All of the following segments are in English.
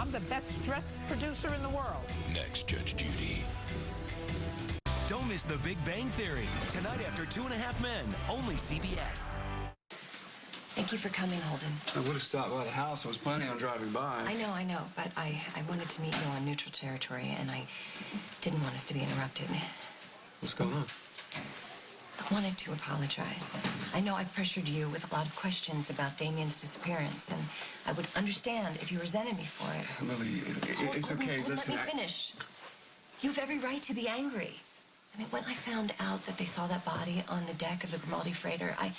I'm the best stress producer in the world. Next, Judge Judy. Don't miss The Big Bang Theory. Tonight after 2.5 Men, only CBS. Thank you for coming, Holden. I would have stopped by the house. I was planning on driving by. I know, but I wanted to meet you on neutral territory, and I didn't want us to be interrupted. What's going on? I wanted to apologize. I know I pressured you with a lot of questions about Damien's disappearance, and I would understand if you resented me for it. Lily, it's okay. Listen, let me finish. You have every right to be angry. I mean, when I found out that they saw that body on the deck of the Grimaldi freighter, I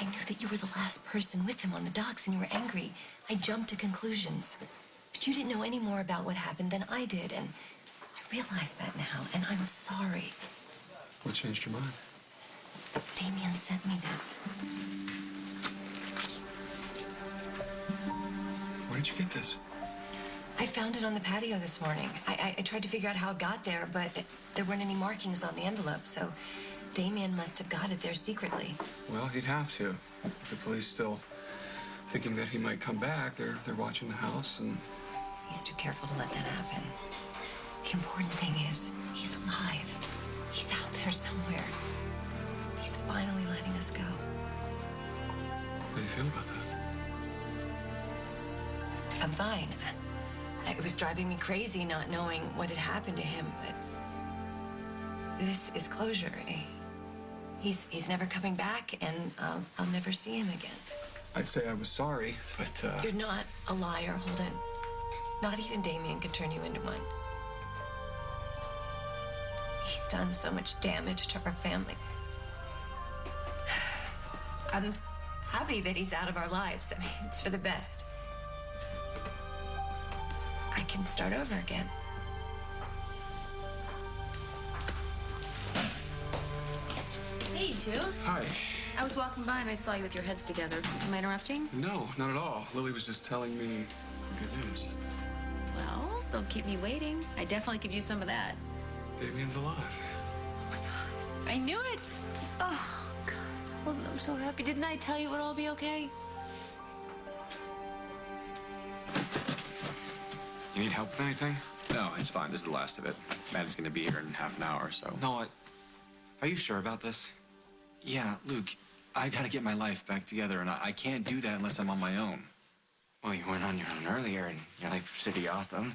knew that you were the last person with him on the docks, and you were angry. I jumped to conclusions. But you didn't know any more about what happened than I did, and I realize that now, and I'm sorry. What changed your mind? Damien sent me this. Where did you get this? I found it on the patio this morning. I tried to figure out how it got there, but there weren't any markings on the envelope, so Damien must have got it there secretly. Well, he'd have to. The police still thinking that he might come back. They're watching the house, and... He's too careful to let that happen. The important thing is, he's alive. He's out there somewhere. He's finally letting us go. How do you feel about that? I'm fine. It was driving me crazy not knowing what had happened to him, but this is closure. He's never coming back, and I'll never see him again. I'd say I was sorry, but, You're not a liar, Holden. Not even Damien can turn you into one. He's done so much damage to our family. I'm happy that he's out of our lives. I mean, it's for the best. I can start over again. Hey, you two. Hi. I was walking by and I saw you with your heads together. Am I interrupting? No, not at all. Lily was just telling me good news. Well, don't keep me waiting. I definitely could use some of that. Damien's alive. Oh, my God. I knew it. Oh, God. Well, I'm so happy. Didn't I tell you it would all be okay? You need help with anything? No, it's fine. This is the last of it. Maddie's gonna be here in half an hour, so... No, are you sure about this? Yeah, Luke, I gotta get my life back together, and I can't do that unless I'm on my own. Well, you went on your own earlier, and your life was pretty awesome.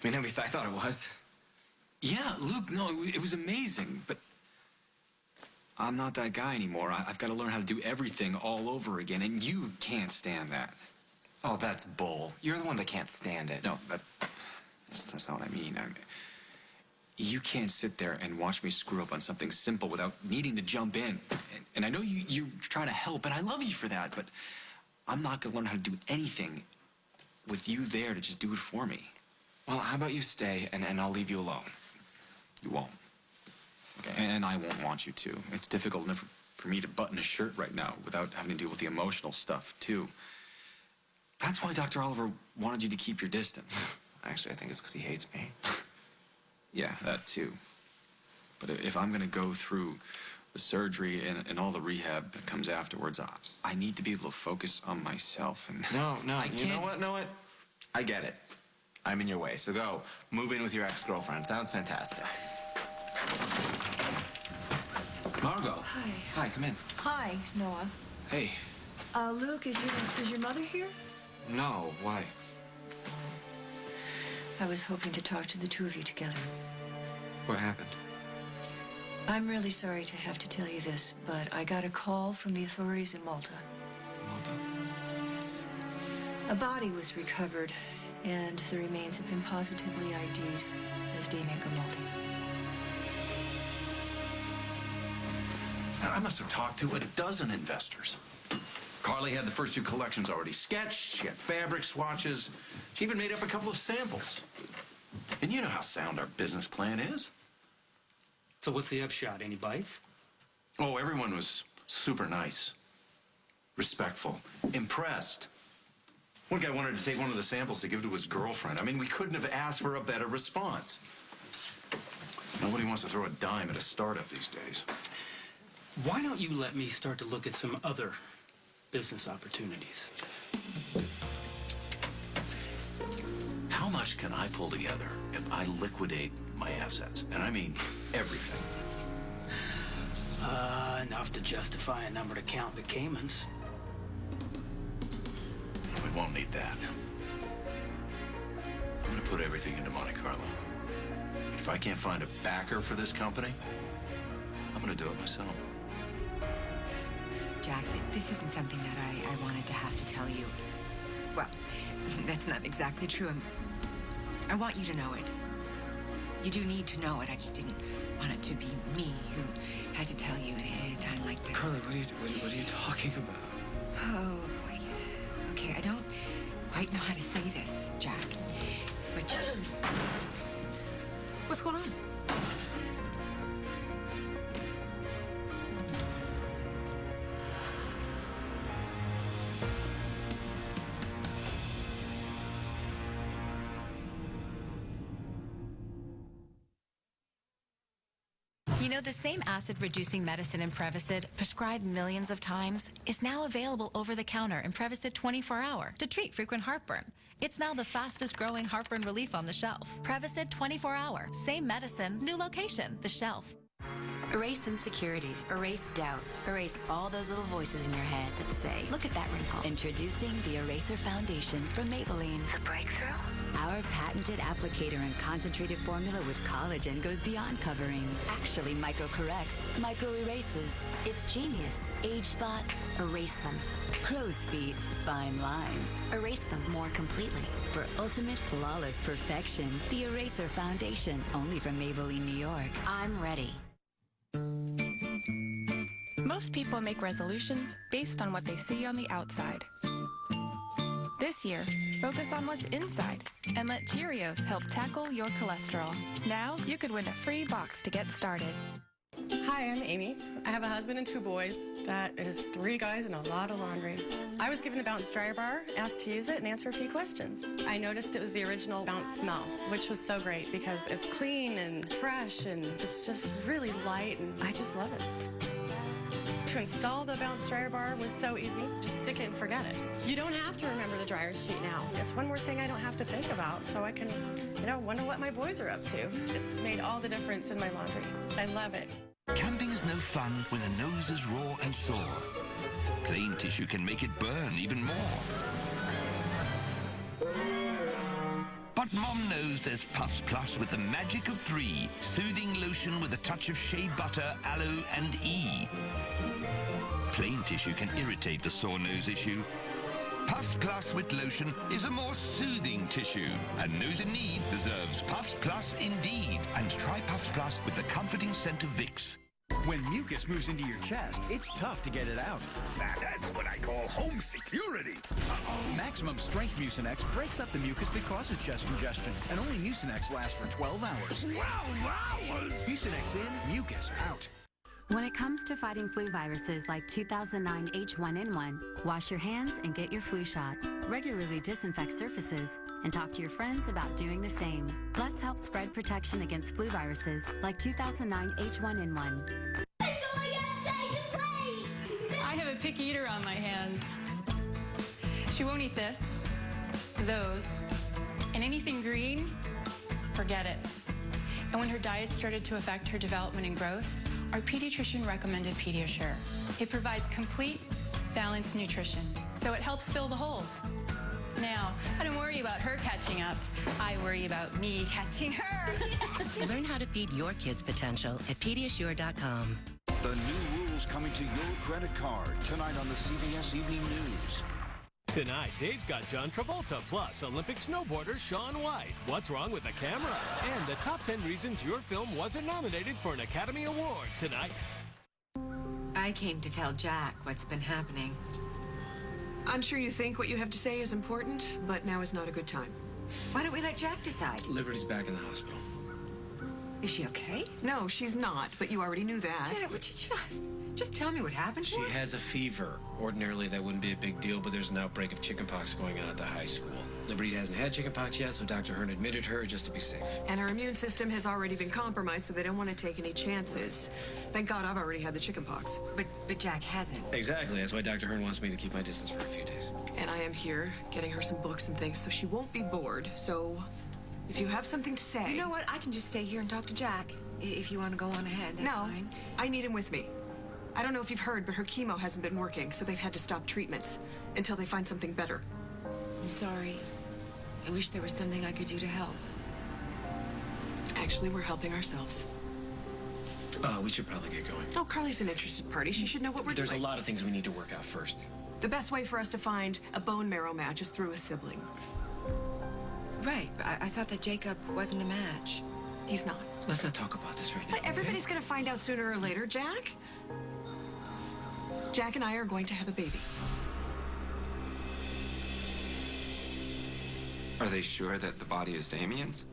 I mean, at least I thought it was. Yeah, Luke, no, it was amazing, but... I'm not that guy anymore. I've got to learn how to do everything all over again, and you can't stand that. Oh, that's bull. You're the one that can't stand it. No, that's not what I mean. You can't sit there and watch me screw up on something simple without needing to jump in. And I know you're trying to help, and I love you for that, but I'm not going to learn how to do anything with you there to just do it for me. Well, how about you stay, and I'll leave you alone. You won't. Okay. And I won't want you to. It's difficult enough for me to button a shirt right now without having to deal with the emotional stuff, too. That's why Dr. Oliver wanted you to keep your distance. Actually, I think it's because he hates me. Yeah, that too. But if I'm going to go through the surgery and all the rehab that comes afterwards, I need to be able to focus on myself. And No, I you know what? I get it. I'm in your way, so go. Move in with your ex-girlfriend. Sounds fantastic. Margot. Hi. Hi, come in. Hi, Noah. Hey. Luke, is your mother here? No, why? I was hoping to talk to the two of you together. What happened? I'm really sorry to have to tell you this, but I got a call from the authorities in Malta. Malta? Yes. A body was recovered, and the remains have been positively ID'd as Damien Grimaldi. I must have talked to a dozen investors. Carly had the first two collections already sketched. She had fabric swatches. She even made up a couple of samples. And you know how sound our business plan is. So what's the upshot? Any bites? Oh, everyone was super nice, respectful, impressed. One guy wanted to take one of the samples to give to his girlfriend. I mean, we couldn't have asked for a better response. Nobody wants to throw a dime at a startup these days. Why don't you let me start to look at some other business opportunities? How much can I pull together if I liquidate my assets? And I mean everything. Enough to justify a number to count the Caymans. We won't need that. I'm going to put everything into Monte Carlo. If I can't find a backer for this company, I'm going to do it myself. Jack, this isn't something that I wanted to have to tell you. Well, that's not exactly true. I want you to know it. You do need to know it. I just didn't want it to be me who had to tell you at a time like this. Carly, what are you talking about? Oh, boy. Okay, I don't quite know how to say this, Jack. But What's going on? You know, the same acid-reducing medicine in Prevacid, prescribed millions of times, is now available over the counter in Prevacid 24-hour to treat frequent heartburn. It's now the fastest-growing heartburn relief on the shelf. Prevacid 24-hour. Same medicine, new location, the shelf. Erase insecurities, erase doubt, erase all those little voices in your head that say, look at that wrinkle. Introducing the Eraser Foundation from Maybelline. The breakthrough? Our patented applicator and concentrated formula with collagen goes beyond covering. Actually micro-corrects, micro-erases. It's genius. Age spots, Erase them. crow's feet, fine lines. Erase them more completely. For ultimate flawless perfection, the Eraser Foundation, only from Maybelline, New York. I'm ready. Most people make resolutions based on what they see on the outside. This year, focus on what's inside and let Cheerios help tackle your cholesterol. Now, you could win a free box to get started. Hi, I'm Amy. I have a husband and 2 boys. That is 3 guys and a lot of laundry. I was given the Bounce Dryer Bar, asked to use it and answer a few questions. I noticed it was the original Bounce smell, which was so great because it's clean and fresh and it's just really light and I just love it. To install the Bounce Dryer Bar was so easy. Just stick it and forget it. You don't have to remember the dryer sheet now. It's one more thing I don't have to think about, so I can, wonder what my boys are up to. It's made all the difference in my laundry. I love it. Camping is no fun when the nose is raw and sore. Plain tissue can make it burn even more. But Mom knows there's Puffs Plus with the magic of 3. Soothing lotion with a touch of shea butter, aloe, and E. Plain tissue can irritate the sore nose issue. Puffs Plus with lotion is a more soothing tissue. And nose in need deserves Puffs Plus indeed. And try Puffs Plus with the comforting scent of Vicks. When mucus moves into your chest, it's tough to get it out. That's what I call home security. Maximum Strength Mucinex breaks up the mucus that causes chest congestion. And only Mucinex lasts for 12 hours. 12 hours? Mucinex in, mucus out. When it comes to fighting flu viruses like 2009 H1N1, wash your hands and get your flu shot. Regularly disinfect surfaces and talk to your friends about doing the same. Let's help spread protection against flu viruses like 2009 H1N1. I have a picky eater on my hands. She won't eat this, those, and anything green, forget it. And when her diet started to affect her development and growth, our pediatrician recommended Pediasure. It provides complete, balanced nutrition, so it helps fill the holes. Now, I don't worry about her catching up. I worry about me catching her. Learn how to feed your kids' potential at Pediasure.com. The new rules coming to your credit card tonight on the CBS Evening News. Tonight, Dave's got John Travolta, plus Olympic snowboarder Shaun White. What's wrong with the camera? And the top 10 reasons your film wasn't nominated for an Academy Award tonight. I came to tell Jack what's been happening. I'm sure you think what you have to say is important, but now is not a good time. Why don't we let Jack decide? Liberty's back in the hospital. Is she okay? No, she's not, but you already knew that. Janet, would you just tell me what happened to her? She has a fever. Ordinarily, that wouldn't be a big deal, but there's an outbreak of chickenpox going on at the high school. Liberty hasn't had chickenpox yet, so Dr. Hearn admitted her just to be safe. And her immune system has already been compromised, so they don't want to take any chances. Thank God I've already had the chickenpox. But Jack hasn't. Exactly. That's why Dr. Hearn wants me to keep my distance for a few days. And I am here getting her some books and things, so she won't be bored. So If you have something to say... You know what? I can just stay here and talk to Jack. If you want to go on ahead, that's fine. No, I need him with me. I don't know if you've heard, but her chemo hasn't been working, so they've had to stop treatments until they find something better. I'm sorry. I wish there was something I could do to help. Actually, we're helping ourselves. We should probably get going. Oh, Carly's an interested party. She should know what we're doing. There's a lot of things we need to work out first. The best way for us to find a bone marrow match is through a sibling. Right. I thought that Jacob wasn't a match. He's not. Let's not talk about this right now. But everybody's going to find out sooner or later, Jack. Jack and I are going to have a baby. Are they sure that the body is Damien's?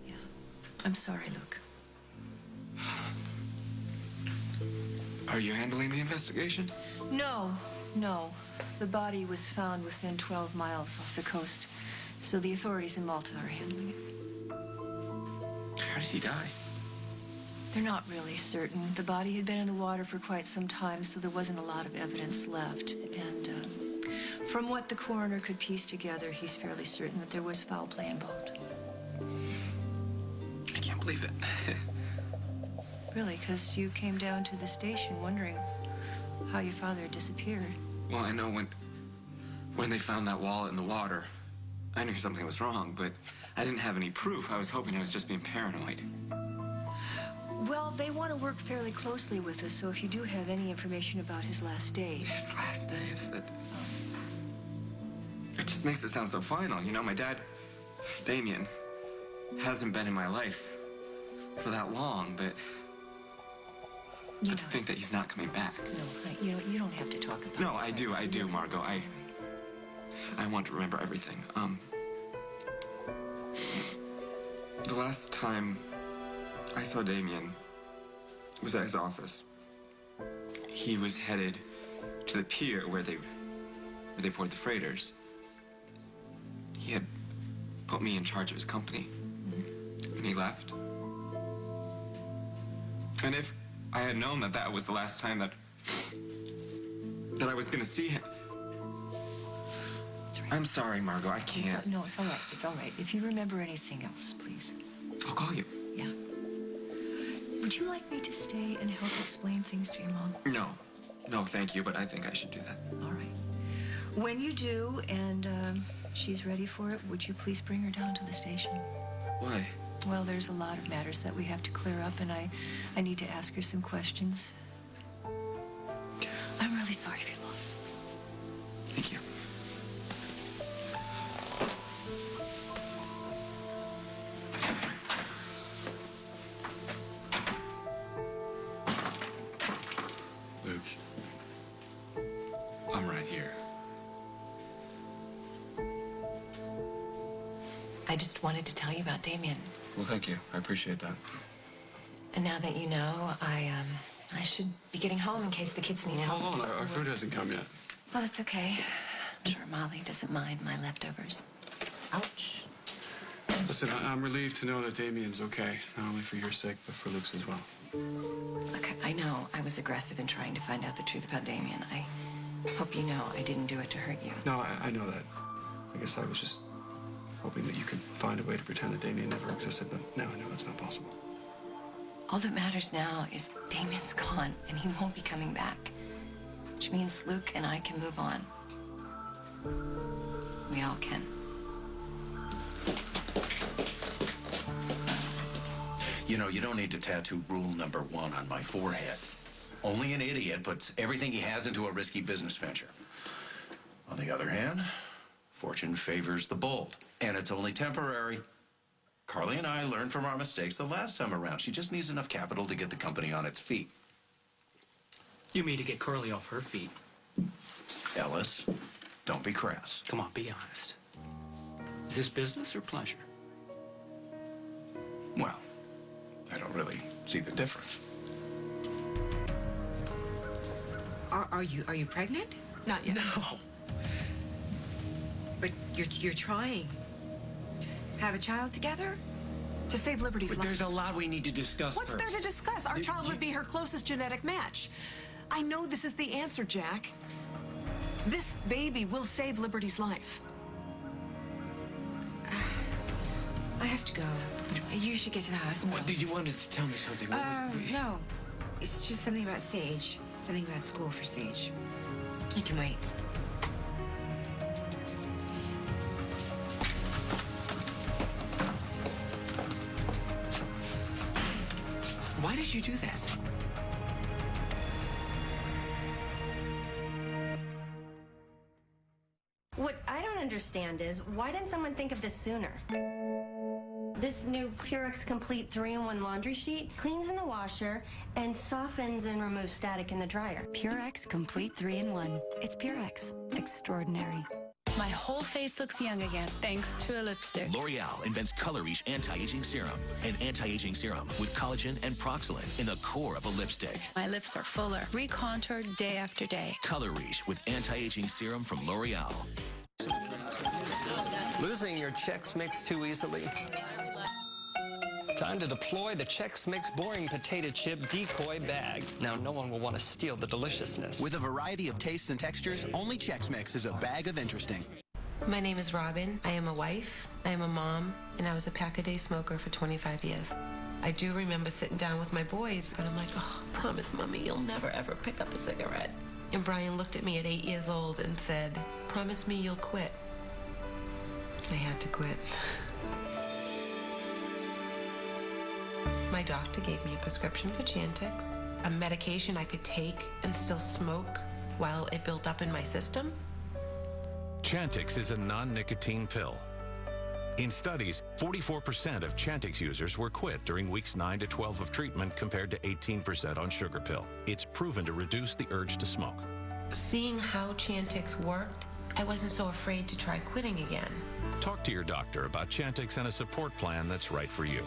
Yeah. I'm sorry, Luke. Are you handling the investigation? No. The body was found within 12 miles off the coast, so the authorities in Malta are handling it. How did he die? They're not really certain. The body had been in the water for quite some time, so there wasn't a lot of evidence left. And from what the coroner could piece together, he's fairly certain that there was foul play involved. I can't believe it. Really, because you came down to the station wondering how your father had disappeared. Well, I know when they found that wallet in the water, I knew something was wrong, but I didn't have any proof. I was hoping I was just being paranoid. Well, they want to work fairly closely with us, so if you do have any information about his last days... His last days? It just makes it sound so final. You know, my dad, Damien, hasn't been in my life for that long, but... to think that he's not coming back. No, you don't have to talk about it. No, I do, Margot. I want to remember everything. The last time I saw Damien was at his office. He was headed to the pier where they poured the freighters. He had put me in charge of his company. And he left. And if I had known that that was the last time that I was going to see him. Right. I'm sorry, Margot. I can't. No, it's all right. It's all right. If you remember anything else, please. I'll call you. Yeah. Would you like me to stay and help explain things to your mom? No, thank you, but I think I should do that. All right. When you do, and she's ready for it, would you please bring her down to the station? Why? Well, there's a lot of matters that we have to clear up, and I need to ask her some questions. I'm really sorry for your loss. Thank you. Luke, I'm right here. I just wanted to tell you about Damien. Well, thank you. I appreciate that. And now that you know, I should be getting home in case the kids need help. Hold on, our food hasn't come yet. Well, that's okay. I'm sure Molly doesn't mind my leftovers. Ouch. Listen, I'm relieved to know that Damien's okay, not only for your sake, but for Luke's as well. Look, I know I was aggressive in trying to find out the truth about Damien. I hope you know I didn't do it to hurt you. No, I know that. I guess I was just hoping that you could find a way to pretend that Damien never existed, but now I know that's not possible. All that matters now is Damien's gone, and he won't be coming back. Which means Luke and I can move on. We all can. You know, you don't need to tattoo rule number 1 on my forehead. Only an idiot puts everything he has into a risky business venture. On the other hand, fortune favors the bold, and it's only temporary. Carly and I learned from our mistakes the last time around. She just needs enough capital to get the company on its feet. You mean to get Carly off her feet? Ellis, don't be crass. Come on, be honest. Is this business or pleasure? Well, I don't really see the difference. Are you pregnant? Not yet. No. But you're trying to have a child together? To save Liberty's life. But there's a lot we need to discuss What's first. there to discuss? Our child would be her closest genetic match. I know this is the answer, Jack. This baby will save Liberty's life. I have to go. You should get to the hospital. What did you wanted to tell me something? What was it? No. It's just something about Sage. Something about school for Sage. You can wait. Why did you do that? What I don't understand is, why didn't someone think of this sooner? This new Purex Complete 3-in-1 laundry sheet cleans in the washer and softens and removes static in the dryer. Purex Complete 3-in-1. It's Purex. Extraordinary. My whole face looks young again, thanks to a lipstick. L'Oreal invents Color Reach Anti-Aging Serum, an anti-aging serum with collagen and proxolin in the core of a lipstick. My lips are fuller, recontoured day after day. Color Reach with anti-aging serum from L'Oreal. Losing your Chex Mix too easily? Time to deploy the Chex Mix Boring Potato Chip Decoy Bag. Now no one will want to steal the deliciousness. With a variety of tastes and textures, only Chex Mix is a bag of interesting. My name is Robin. I am a wife, I am a mom, and I was a pack-a-day smoker for 25 years. I do remember sitting down with my boys, and I'm like, oh, promise, Mommy, you'll never, ever pick up a cigarette. And Brian looked at me at 8 years old and said, promise me you'll quit. I had to quit. My doctor gave me a prescription for Chantix, a medication I could take and still smoke while it built up in my system. Chantix is a non-nicotine pill. In studies, 44% of Chantix users were quit during weeks 9 to 12 of treatment compared to 18% on sugar pill. It's proven to reduce the urge to smoke. Seeing how Chantix worked, I wasn't so afraid to try quitting again. Talk to your doctor about Chantix and a support plan that's right for you.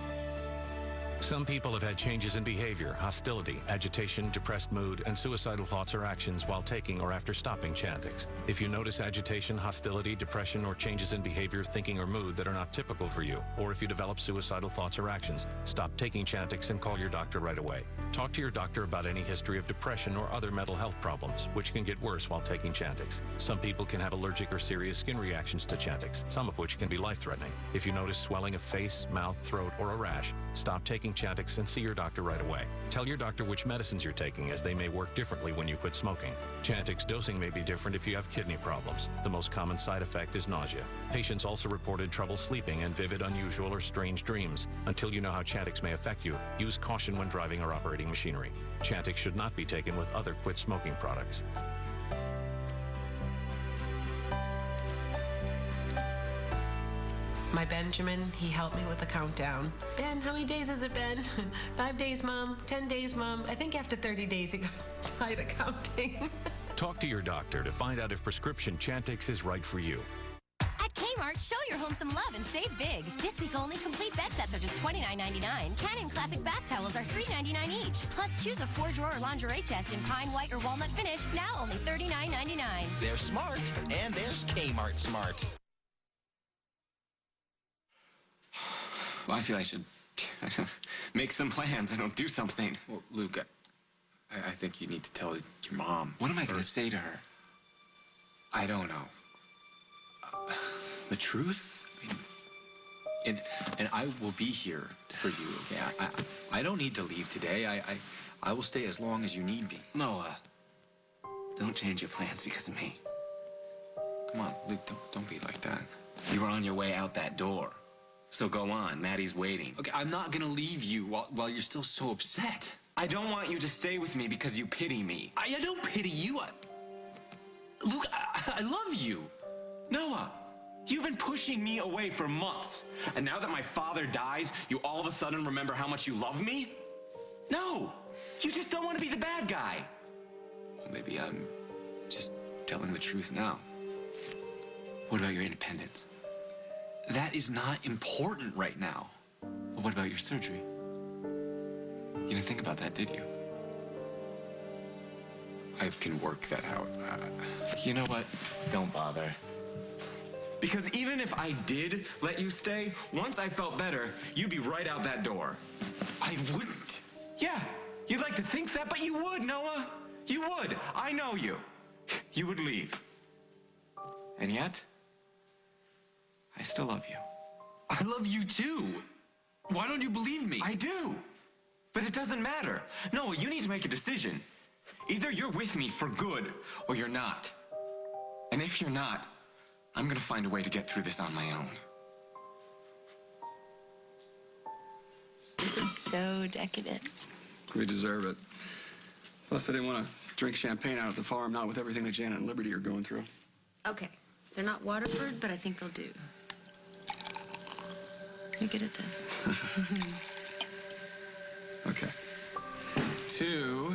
Some people have had changes in behavior, hostility, agitation, depressed mood, and suicidal thoughts or actions while taking or after stopping Chantix. If you notice agitation, hostility, depression, or changes in behavior, thinking, or mood that are not typical for you, or if you develop suicidal thoughts or actions, stop taking Chantix and call your doctor right away. Talk to your doctor about any history of depression or other mental health problems, which can get worse while taking Chantix. Some people can have allergic or serious skin reactions to Chantix, some of which can be life-threatening. If you notice swelling of face, mouth, throat, or a rash, stop taking Chantix and see your doctor right away. Tell your doctor which medicines you're taking, as they may work differently when you quit smoking. Chantix dosing may be different if you have kidney problems. The most common side effect is nausea. Patients also reported trouble sleeping and vivid, unusual, or strange dreams. Until you know how Chantix may affect you, use caution when driving or operating machinery. Chantix should not be taken with other quit smoking products. My Benjamin, he helped me with the countdown. Ben, how many days has it been? 5 days, Mom. 10 days, Mom. I think after 30 days, he got tired of counting. Talk to your doctor to find out if prescription Chantix is right for you. At Kmart, show your home some love and save big. This week only, complete bed sets are just $29.99. Canon Classic bath towels are $3.99 each. Plus, choose a 4-drawer lingerie chest in pine, white, or walnut finish, now only $39.99. They're smart, and there's Kmart Smart. Well, I feel I should make some plans. I don't do something. Well, Luke, I think you need to tell your mom. What am I going to say to her? I don't know. The truth? I mean, and I will be here for you. Okay? I don't need to leave today. I will stay as long as you need me. Noah, don't change your plans because of me. Come on, Luke, don't be like that. You were on your way out that door. So go on, Maddie's waiting. Okay, I'm not gonna leave you while you're still so upset. I don't want you to stay with me because you pity me. I don't pity you. Luke, I love you. Noah, you've been pushing me away for months. And now that my father dies, you all of a sudden remember how much you love me? No, you just don't want to be the bad guy. Well, maybe I'm just telling the truth now. What about your independence? That is not important right now. But what about your surgery? You didn't think about that, did you? I can work that out. You know what? Don't bother. Because even if I did let you stay, once I felt better, you'd be right out that door. I wouldn't. Yeah, you'd like to think that, but you would, Noah. You would. I know you. You would leave. And yet, I still love you. I love you too. Why don't you believe me? I do. But it doesn't matter. No, you need to make a decision. Either you're with me for good, Or you're not. And if you're not, I'm gonna find a way to get through this on my own. This is so decadent. We deserve it. Plus, I didn't want to drink champagne out at the farm, not with everything that Janet and Liberty are going through. Okay. They're not Waterford, but I think they'll do. You're good at this. Okay. To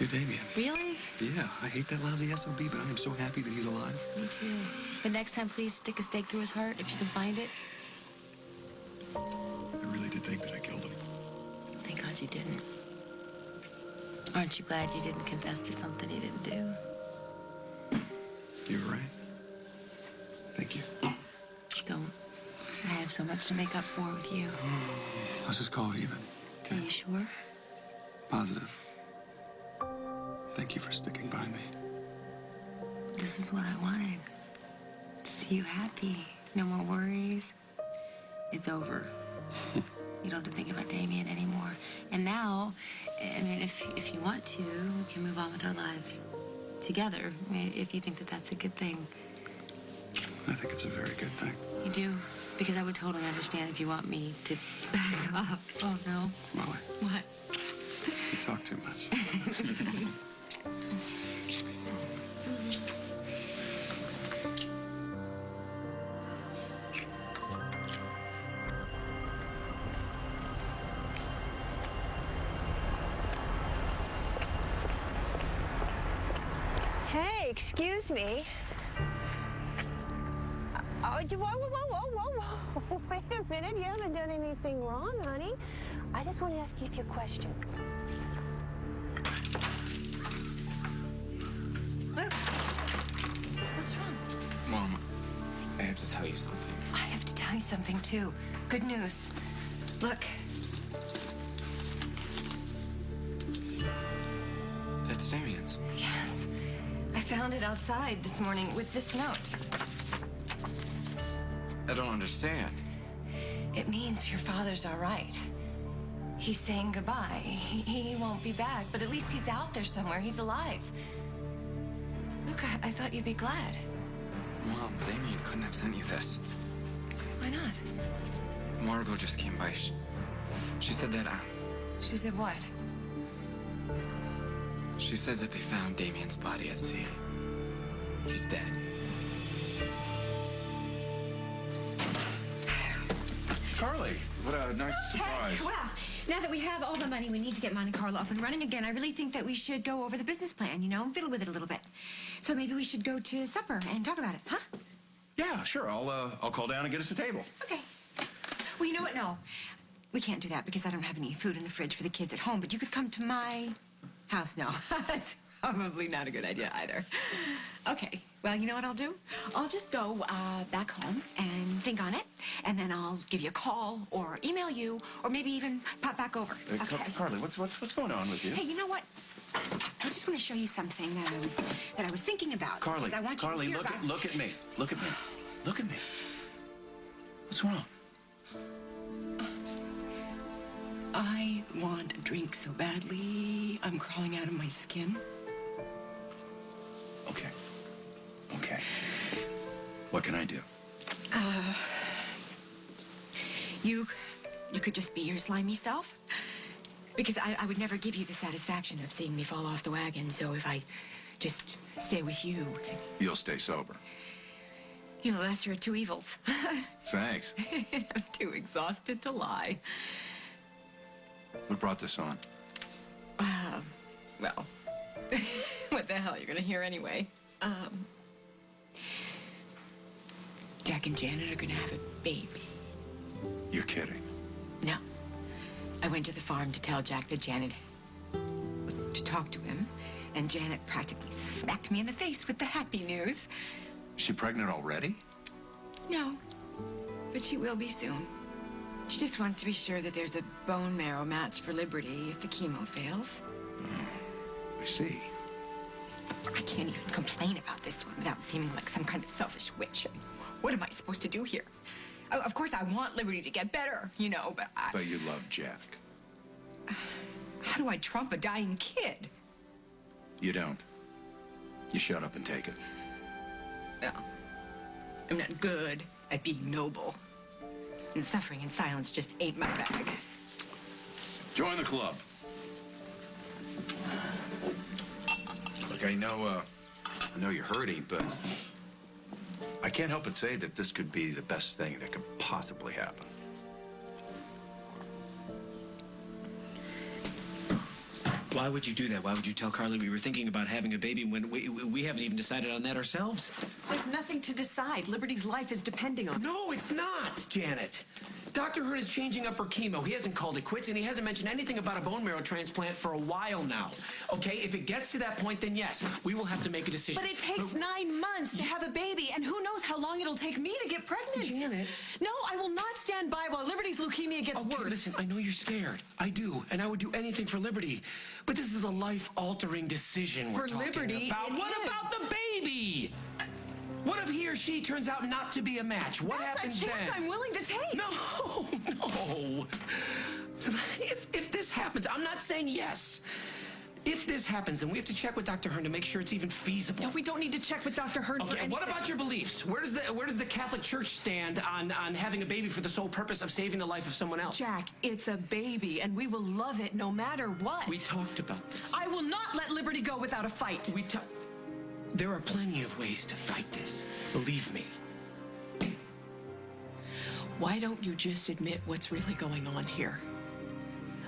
Damien. Really? Yeah, I hate that lousy SOB, but I am so happy that he's alive. Me too. But next time, please stick a stake through his heart if you can find it. I really did think that I killed him. Thank God you didn't. Aren't you glad you didn't confess to something you didn't do? You were right. Thank you. Don't. I have so much to make up for with you. Let's just call it even. Okay? Are you sure? Positive. Thank you for sticking by me. This is what I wanted. To see you happy. No more worries. It's over. You don't have to think about Damien anymore. And now, I mean, if you want to, we can move on with our lives together. I mean, if you think that that's a good thing. I think it's a very good thing. You do? Because I would totally understand if you want me to back off. Oh, no. Molly. What? You talk too much. Hey, excuse me. Oh, whoa. Wait a minute. You haven't done anything wrong, honey. I just want to ask you a few questions. Luke, what's wrong? Mom, I have to tell you something. I have to tell you something, too. Good news. Look. That's Damien's. Yes. I found it outside this morning with this note. I don't understand. It means your father's all right. He's saying goodbye. He won't be back, but at least he's out there somewhere. He's alive. Luke, I thought you'd be glad. Mom, Damien couldn't have sent you this. Why not? Margot just came by. She said that, She said what? She said that they found Damien's body at sea. He's dead. Carly, what a nice surprise. Well, now that we have all the money we need to get Monte Carlo up and running again, I really think that we should go over the business plan, you know, and fiddle with it a little bit. So maybe we should go to supper and talk about it, huh? Yeah, sure. I'll call down and get us a table. Okay. Well, you know what? No, we can't do that because I don't have any food in the fridge for the kids at home, but you could come to my house. No, that's probably not a good idea either. Okay. Well, you know what I'll do? I'll just go back home and think on it, and then I'll give you a call or email you, or maybe even pop back over. Okay. Carly, what's going on with you? Hey, you know what? I just want to show you something that I was thinking about. Carly, because I want you to hear about... look at me. Look at me. Look at me. What's wrong? I want a drink so badly. I'm crawling out of my skin. Okay. Okay. What can I do? You could just be your slimy self. Because I would never give you the satisfaction of seeing me fall off the wagon. So if I just stay with you... You'll stay sober. You know, lesser of two evils. Thanks. I'm too exhausted to lie. What brought this on? Well, what the hell you're gonna hear anyway? Jack and Janet are gonna have a baby. You're kidding. No. I went to the farm to tell Jack that Janet... to talk to him, and Janet practically smacked me in the face with the happy news. Is she pregnant already? No, but she will be soon. She just wants to be sure that there's a bone marrow match for Liberty if the chemo fails. I see. I can't even complain about this one without seeming like some kind of selfish witch. What am I supposed to do here? Of course, I want Liberty to get better, you know, but But you love Jack. how do I trump a dying kid? You don't. You shut up and take it. No. I'm not good at being noble. And suffering in silence just ain't my bag. Join the club. Look, I know you're hurting, but I can't help but say that this could be the best thing that could possibly happen. Why would you do that? Why would you tell Carly we were thinking about having a baby when we haven't even decided on that ourselves? There's nothing to decide. Liberty's life is depending on it. No, it's not, Janet. Dr. Hearn is changing up her chemo. He hasn't called it quits, and he hasn't mentioned anything about a bone marrow transplant for a while now. Okay, if it gets to that point, then yes, we will have to make a decision. But it takes 9 months to have a baby, and who knows how long it'll take me to get pregnant. Janet. No, I will not stand by while Liberty's leukemia gets worse. Listen, I know you're scared. I do, and I would do anything for Liberty. But this is a life-altering decision we're talking Liberty, about. What about the baby? What if he or she turns out not to be a match? What happens then? That's a chance I'm willing to take. No. If this happens, I'm not saying yes. If this happens, then we have to check with Dr. Hearn to make sure it's even feasible. No, we don't need to check with Dr. Hearn for anything. What about your beliefs? Where does the Catholic Church stand on having a baby for the sole purpose of saving the life of someone else? Jack, it's a baby, and we will love it no matter what. We talked about this. I will not let Liberty go without a fight. There are plenty of ways to fight this. Believe me. Why don't you just admit what's really going on here?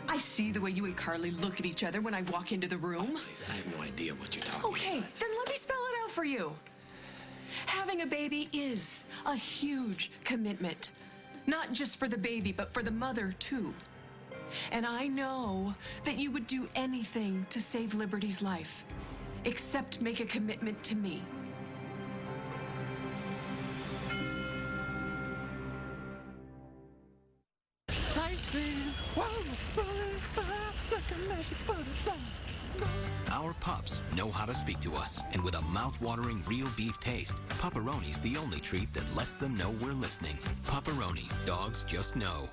I see the way you and Carly look at each other when I walk into the room. Please, I have no idea what you're talking about. Okay, then let me spell it out for you. Having a baby is a huge commitment. Not just for the baby, but for the mother, too. And I know that you would do anything to save Liberty's life, except make a commitment to me. Our pups know how to speak to us, and with a mouth-watering real beef taste, Pepperoni's the only treat that lets them know we're listening. Pepperoni, dogs just know.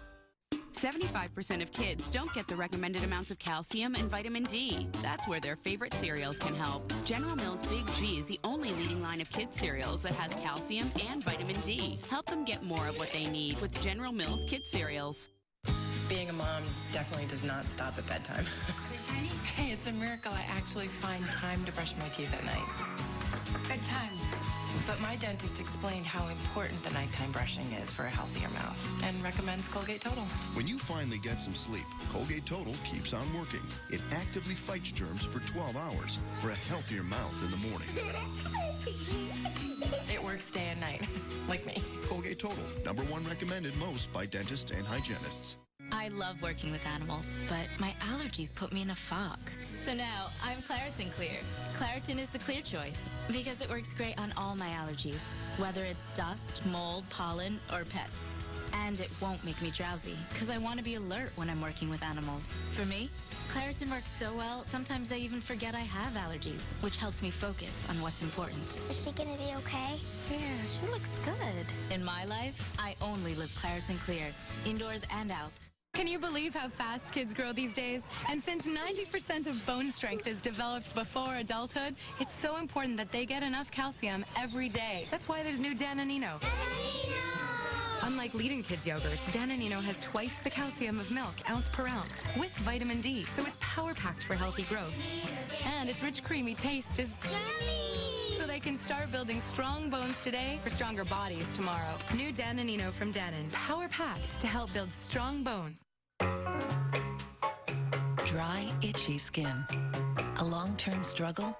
75% of kids don't get the recommended amounts of calcium and vitamin D. That's where their favorite cereals can help. General Mills Big G is the only leading line of kids cereals that has calcium and vitamin D. Help them get more of what they need with General Mills Kids cereals. Being a mom definitely does not stop at bedtime. Hey, it's a miracle I actually find time to brush my teeth at night. Bedtime. But my dentist explained how important the nighttime brushing is for a healthier mouth and recommends Colgate Total. When you finally get some sleep, Colgate Total keeps on working. It actively fights germs for 12 hours for a healthier mouth in the morning. It works day and night, like me. Colgate Total, #1 recommended most by dentists and hygienists. I love working with animals, but my allergies put me in a fog. So now I'm Claritin Clear. Claritin is the clear choice because it works great on all my allergies, whether it's dust, mold, pollen, or pets. And it won't make me drowsy because I want to be alert when I'm working with animals. For me, Claritin works so well, sometimes I even forget I have allergies, which helps me focus on what's important. Is she gonna be okay? Yeah, she looks good. In my life, I only live Claritin Clear, indoors and out. Can you believe how fast kids grow these days? And since 90% of bone strength is developed before adulthood, it's so important that they get enough calcium every day. That's why there's new Danonino. Unlike leading kids' yogurts, Danonino has twice the calcium of milk, ounce per ounce, with vitamin D, so it's power-packed for healthy growth. And its rich, creamy taste is yummy! So they can start building strong bones today for stronger bodies tomorrow. New Danonino from Danon, power-packed to help build strong bones. Dry, itchy skin. A long-term struggle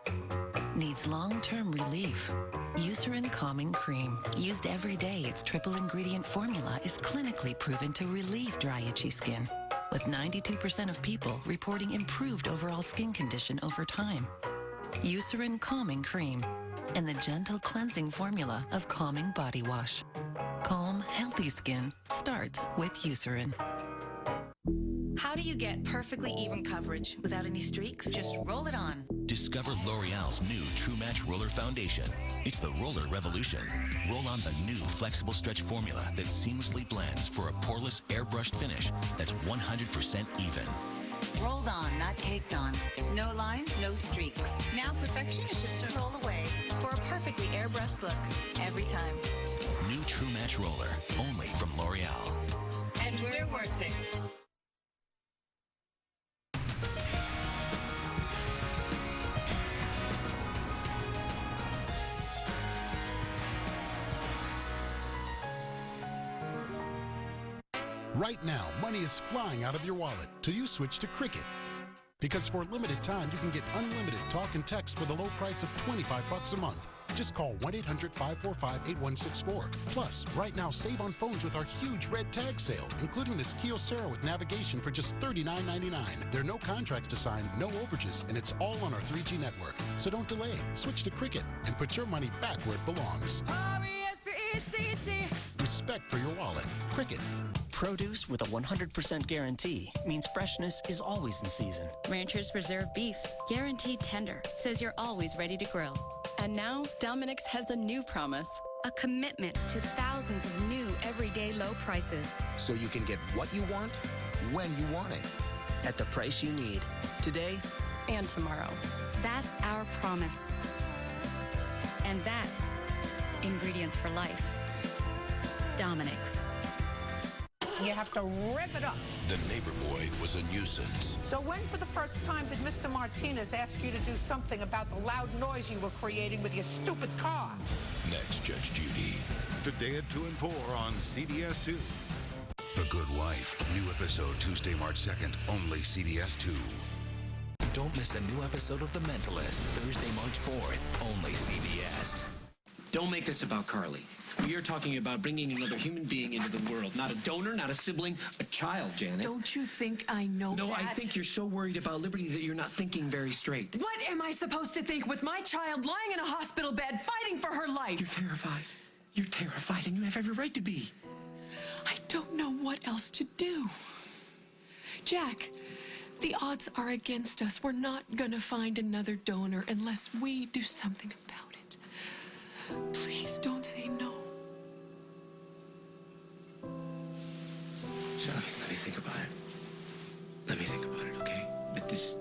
needs long-term relief. Eucerin Calming Cream. Used every day, its triple ingredient formula is clinically proven to relieve dry, itchy skin, with 92% of people reporting improved overall skin condition over time. Eucerin Calming Cream and the gentle cleansing formula of Calming Body Wash. Calm, healthy skin starts with Eucerin. How do you get perfectly even coverage without any streaks? Just roll it on. Discover L'Oreal's new True Match Roller Foundation. It's the roller revolution. Roll on the new flexible stretch formula that seamlessly blends for a poreless, airbrushed finish that's 100% even. Rolled on, not caked on. No lines, no streaks. Now perfection is just a roll away. For a perfectly airbrushed look, every time. New True Match Roller, only from L'Oreal. And we're worth it. Right now, money is flying out of your wallet till you switch to Cricket. Because for a limited time, you can get unlimited talk and text for the low price of $25 a month. Just call 1-800-545-8164. Plus, right now, save on phones with our huge red tag sale, including this Serum with navigation for just $39.99. There are no contracts to sign, no overages, and it's all on our 3G network. So don't delay. Switch to Cricket and put your money back where it belongs. R-E-S-P-E-C-T. Respect for your wallet. Cricket. Produce with a 100% guarantee means freshness is always in season. Rancher's Reserve Beef, guaranteed tender, says you're always ready to grill. And now, Dominic's has a new promise. A commitment to thousands of new everyday low prices. So you can get what you want, when you want it. At the price you need. Today and tomorrow. That's our promise. And that's ingredients for life. Dominic's. You have to rev it up. The neighbor boy was a nuisance. So when for the first time did Mr. Martinez ask you to do something about the loud noise you were creating with your stupid car? Next, Judge Judy. Today at 2 and 4 on CBS 2. The Good Wife. New episode Tuesday, March 2nd. Only CBS 2. Don't miss a new episode of The Mentalist, Thursday, March 4th, only CBS. Don't make this about Carly. We are talking about bringing another human being into the world. Not a donor, not a sibling, a child, Janet. Don't you think I know that? No, I think you're so worried about Liberty that you're not thinking very straight. What am I supposed to think with my child lying in a hospital bed fighting for her life? You're terrified. You're terrified, and you have every right to be. I don't know what else to do. Jack, the odds are against us. We're not going to find another donor unless we do something about it. Please don't say no. Just let me think about it. Let me think about it, okay? But this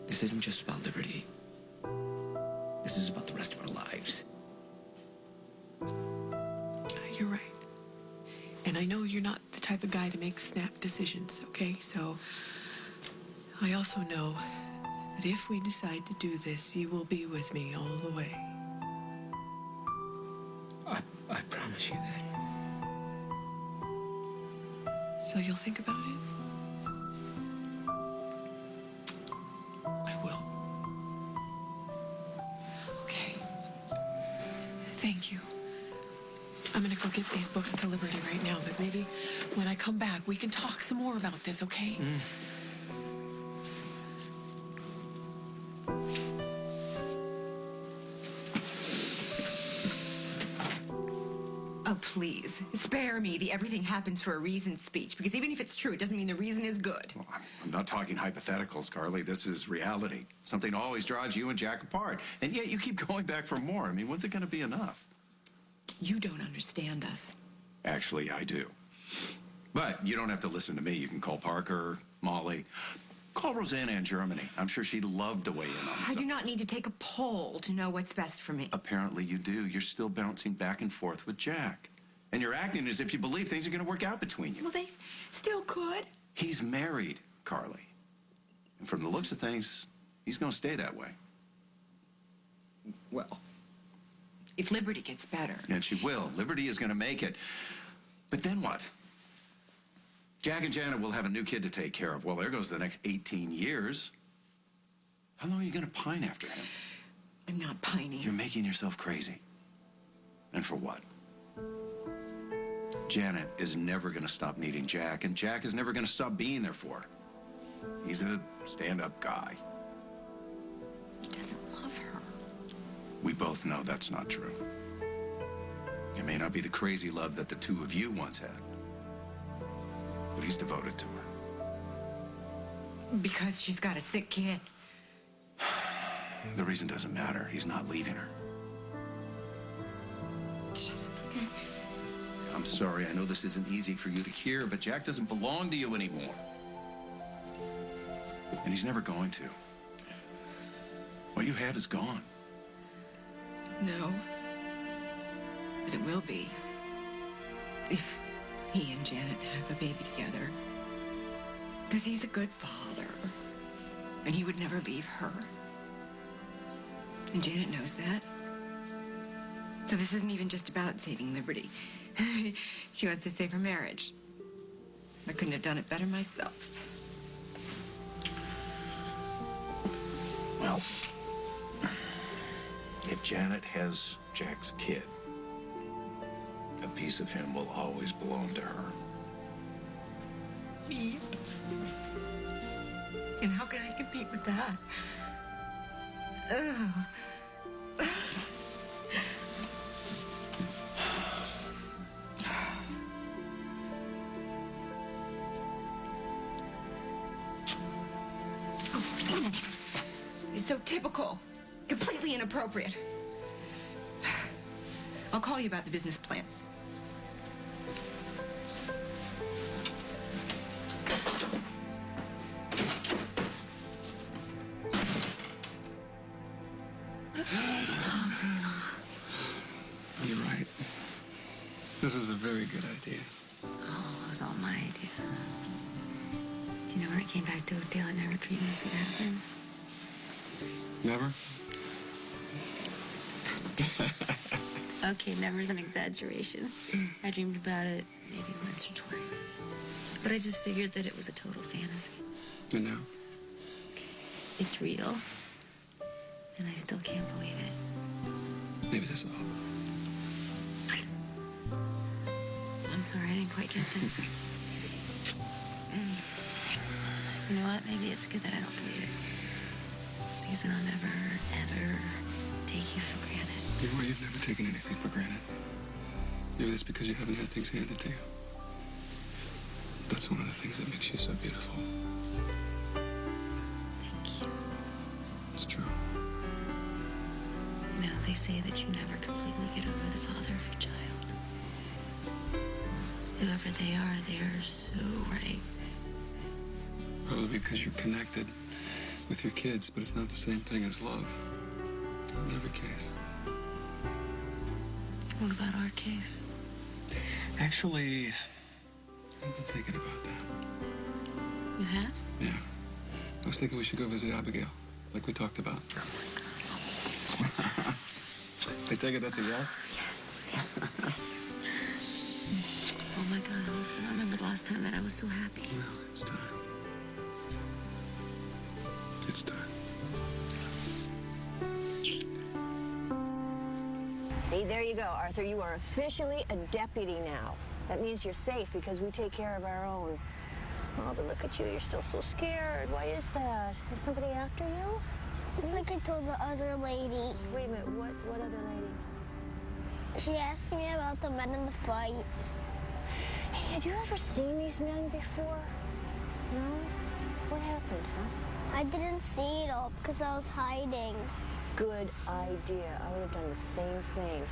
isn't just about Liberty. This is about the rest of our lives. You're right. And I know you're not the type of guy to make snap decisions, okay? So I also know that if we decide to do this, you will be with me all the way. I promise you that. So you'll think about it? I will. Okay. Thank you. I'm gonna go get these books to Liberty right now, but maybe when I come back, we can talk some more about this, okay? Oh, please, spare me the everything happens for a reason speech, because even if it's true, it doesn't mean the reason is good. Well, I'm not talking hypotheticals, Carly. This is reality. Something always drives you and Jack apart. And yet you keep going back for more. I mean, when's it going to be enough? You don't understand us. Actually, I do. But you don't have to listen to me. You can call Parker, Molly. Call Rosanna in Germany. I'm sure she'd love to weigh in on I do not need to take a poll to know what's best for me. Apparently you do. You're still bouncing back and forth with Jack. And you're acting as if you believe things are going to work out between you. Well, they still could. He's married, Carly. And from the looks of things, he's going to stay that way. Well, if Liberty gets better. And she will. Liberty is going to make it. But then what? Jack and Janet will have a new kid to take care of. Well, there goes the next 18 years. How long are you going to pine after him? I'm not pining. You're making yourself crazy. And for what? Janet is never going to stop needing Jack, and Jack is never going to stop being there for her. He's a stand-up guy. He doesn't love her. We both know that's not true. It may not be the crazy love that the two of you once had, but he's devoted to her. Because she's got a sick kid. The reason doesn't matter. He's not leaving her. I'm sorry. I know this isn't easy for you to hear, but Jack doesn't belong to you anymore. And he's never going to. What you had is gone. No. But it will be. If he and Janet have a baby together. Because he's a good father. And he would never leave her. And Janet knows that. So this isn't even just about saving Liberty. She wants to save her marriage. I couldn't have done it better myself. Well, if Janet has Jack's kid, a piece of him will always belong to her. Yep. And how can I compete with that? Ugh. It's so typical. Completely inappropriate. I'll call you about the business plan. You're right. This was a very good idea. Oh, it was all my idea. Do you know when I came back to Oakdale, I never dreamed this would happen? Never? Okay, never's an exaggeration. I dreamed about it maybe once or twice. But I just figured that it was a total fantasy. And now? It's real. And I still can't believe it. Maybe this will help. I'm sorry, I didn't quite get that. You know what? Maybe it's good that I don't believe it. Because then I'll never, ever take you for granted. You know, you've never taken anything for granted. Maybe that's because you haven't had things handed to you. That's one of the things that makes you so beautiful. Thank you. It's true. You know, they say that you never completely get over the father of your child. Whoever they are so right. Probably because you're connected with your kids, but it's not the same thing as love. In every case. What about our case? Actually, I've been thinking about that. You have? Yeah. I was thinking we should go visit Abigail, like we talked about. Oh, my God. I take it that's a yes? Yes. Oh, my God. I don't remember the last time that I was so happy. Well, it's time. It's time. See, there you go, Arthur. You are officially a deputy now. That means you're safe because we take care of our own. Oh, but look at you. You're still so scared. Why is that? Is somebody after you? It's like I told the other lady. Wait a minute. What other lady? She asked me about the men in the fight. Hey, had you ever seen these men before? No? What happened, huh? I didn't see it all because I was hiding. Good idea. I would have done the same thing.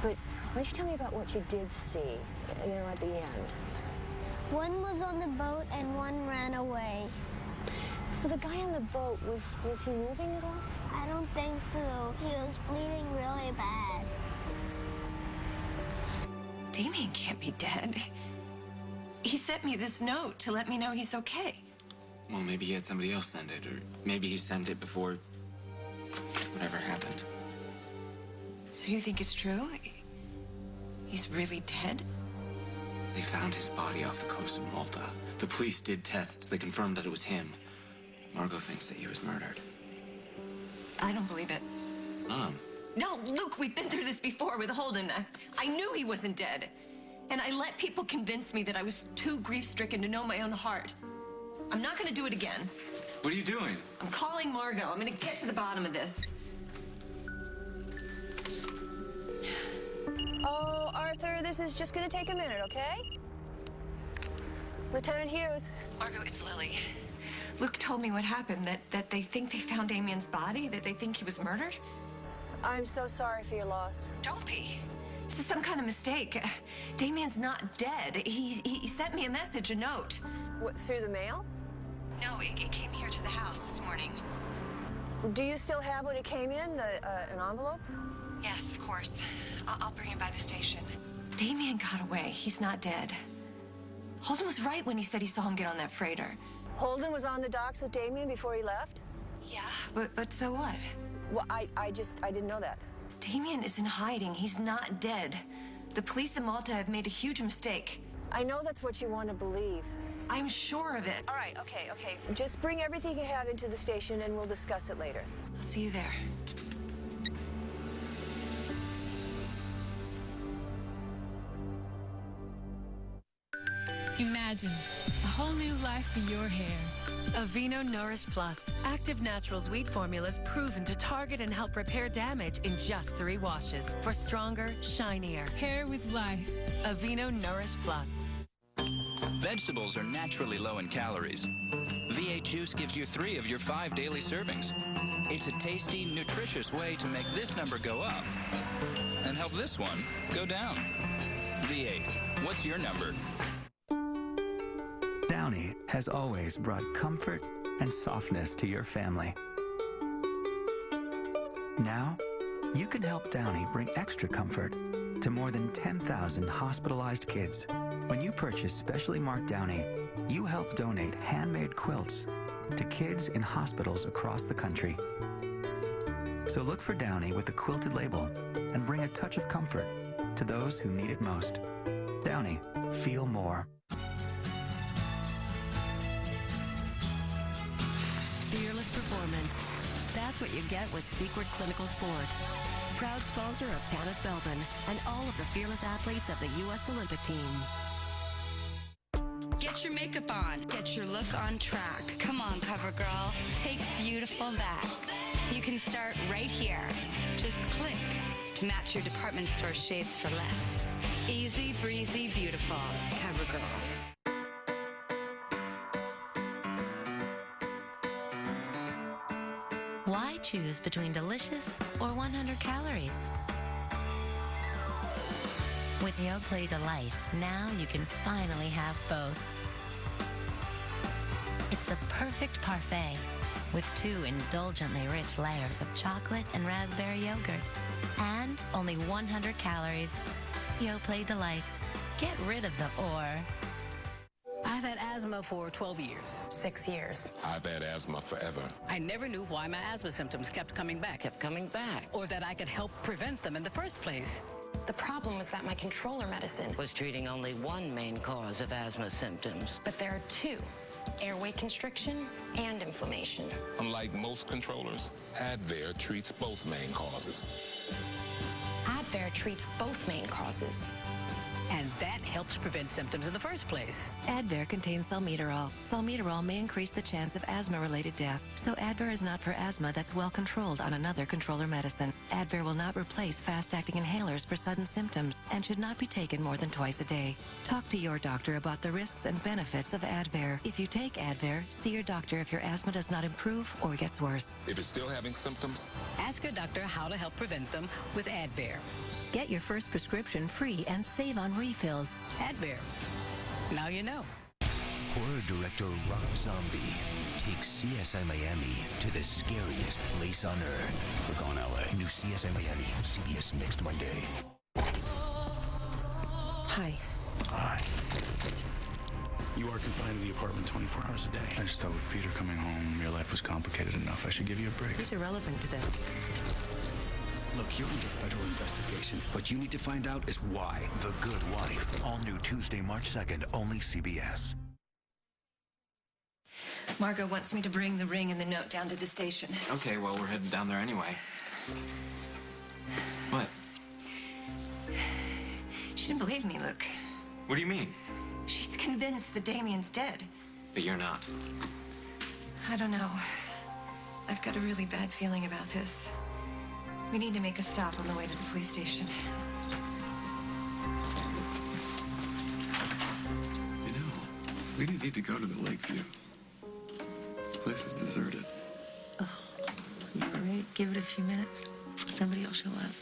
But why don't you tell me about what you did see, you know, at the end? One was on the boat and one ran away. So the guy on the boat, was he moving at all? I don't think so. He was bleeding really bad. Damien can't be dead. He sent me this note to let me know he's okay. Well, maybe he had somebody else send it, or maybe he sent it before whatever happened. So you think it's true? He's really dead? They found his body off the coast of Malta. The police did tests. They confirmed that it was him. Margot thinks that he was murdered. I don't believe it. Mom. No, Luke, we've been through this before with Holden. I knew he wasn't dead. And I let people convince me that I was too grief-stricken to know my own heart. I'm not going to do it again. What are you doing? I'm calling Margot. I'm going to get to the bottom of this. Oh, Arthur, this is just going to take a minute, okay? Lieutenant Hughes. Margot, it's Lily. Luke told me what happened, that they think they found Damien's body, that they think he was murdered. I'm so sorry for your loss. Don't be. This is some kind of mistake. Damien's not dead. He sent me a message, a note. What, through the mail? No, it came here to the house this morning. Do you still have when it came in, an envelope? Yes, of course. I'll bring him by the station. Damien got away. He's not dead. Holden was right when he said he saw him get on that freighter. Holden was on the docks with Damien before he left? Yeah, but so what? Well, I didn't know that. Damien is in hiding. He's not dead. The police in Malta have made a huge mistake. I know that's what you want to believe. I'm sure of it. All right, okay. Just bring everything you have into the station and we'll discuss it later. I'll see you there. Imagine a whole new life for your hair. Aveeno Nourish Plus. Active Naturals wheat formulas proven to target and help repair damage in just 3 washes for stronger, shinier hair with life. Aveeno Nourish Plus. Vegetables are naturally low in calories. V8 Juice gives you 3 of your 5 daily servings. It's a tasty, nutritious way to make this number go up and help this one go down. V8, what's your number? Downy has always brought comfort and softness to your family. Now, you can help Downy bring extra comfort to more than 10,000 hospitalized kids. When you purchase specially marked Downy, you help donate handmade quilts to kids in hospitals across the country. So look for Downy with the quilted label and bring a touch of comfort to those who need it most. Downy, feel more. Fearless performance. That's what you get with Secret Clinical Sport. Proud sponsor of Tanith Belbin and all of the fearless athletes of the U.S. Olympic team. Get your makeup on. Get your look on track. Come on, CoverGirl. Take beautiful back. You can start right here. Just click to match your department store shades for less. Easy, breezy, beautiful. CoverGirl. Why choose between delicious or 100 calories? With Yoplait Delights, now you can finally have both. It's the perfect parfait with 2 indulgently rich layers of chocolate and raspberry yogurt. And only 100 calories. Yoplait Delights. Get rid of the or. I've had asthma for 12 years. 6 years. I've had asthma forever. I never knew why my asthma symptoms kept coming back. Or that I could help prevent them in the first place. The problem was that my controller medicine was treating only one main cause of asthma symptoms. But there are 2, airway constriction and inflammation. Unlike most controllers, Advair treats both main causes. Advair treats both main causes. And that helps prevent symptoms in the first place. Advair contains salmeterol. Salmeterol may increase the chance of asthma-related death. So Advair is not for asthma that's well controlled on another controller medicine. Advair will not replace fast-acting inhalers for sudden symptoms and should not be taken more than twice a day. Talk to your doctor about the risks and benefits of Advair. If you take Advair, see your doctor if your asthma does not improve or gets worse. If it's still having symptoms, ask your doctor how to help prevent them with Advair. Get your first prescription free and save on refills. Advair. Now you know. horror director Rob Zombie takes CSI Miami to the scariest place on Earth. We're going LA. New CSI Miami, CBS next Monday. Hi. Hi. You are confined to the apartment 24 hours a day. I just thought with Peter coming home, your life was complicated enough. I should give you a break. He's irrelevant to this. Look, you're under federal investigation. What you need to find out is why. The Good Wife. All new Tuesday, March 2nd, only CBS. Margot wants me to bring the ring and the note down to the station. Okay, well, we're heading down there anyway. What? She didn't believe me, Luke. What do you mean? She's convinced that Damien's dead. But you're not. I don't know. I've got a really bad feeling about this. We need to make a stop on the way to the police station. You know, we didn't need to go to the Lakeview. This place is deserted. You were right. Give it a few minutes. Somebody will show up.